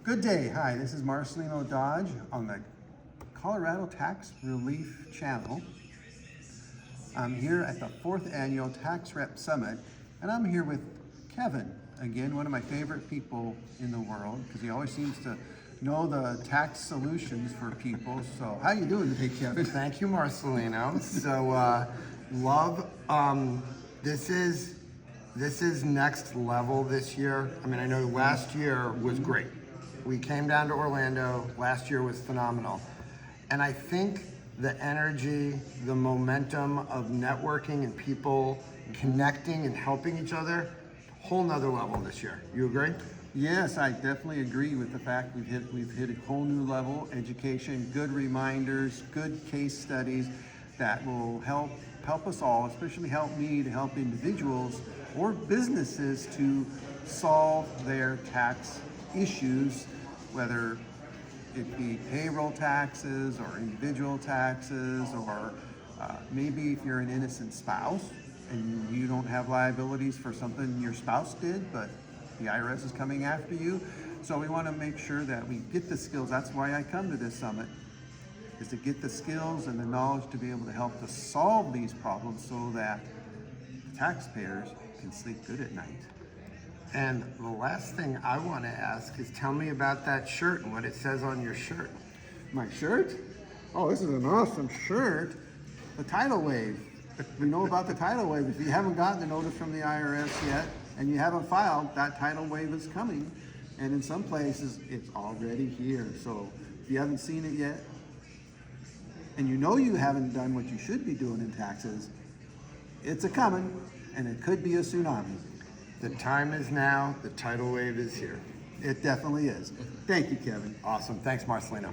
Good day. Hi, this is Marcelino Dodge on the Colorado Tax Relief Channel. I'm here at the 4th Annual Tax Rep Summit, and I'm here with Kevin. Again, one of my favorite people in the world, because he always seems to know the tax solutions for people. So how you doing today, Kevin? Thank you, Marcelino. So, this is next level this year. I mean, I know last year was great. We came down to Orlando. Last year was phenomenal. And I think the energy, the momentum of networking and people connecting and helping each other, whole nother level this year. You agree? Yes, I definitely agree with the fact we've hit a whole new level. Education, good reminders, good case studies that will help us all, especially help me to help individuals or businesses to solve their tax issues, whether it be payroll taxes or individual taxes, or maybe if you're an innocent spouse and you don't have liabilities for something your spouse did, but the IRS is coming after you. So we want to make sure that we get the skills. That's why I come to this summit, is to get the skills and the knowledge to be able to help to solve these problems so that taxpayers can sleep good at night. And the last thing I want to ask is, tell me about that shirt and what it says on your shirt. My shirt? Oh, this is an awesome shirt. The tidal wave. We know about the tidal wave. If you haven't gotten the notice from the IRS yet and you haven't filed, that tidal wave is coming. And in some places, it's already here. So if you haven't seen it yet, and you know you haven't done what you should be doing in taxes, it's a coming, and it could be a tsunami. The time is now. The tidal wave is here. It definitely is. Thank you, Kevin. Awesome. Thanks, Marcelino.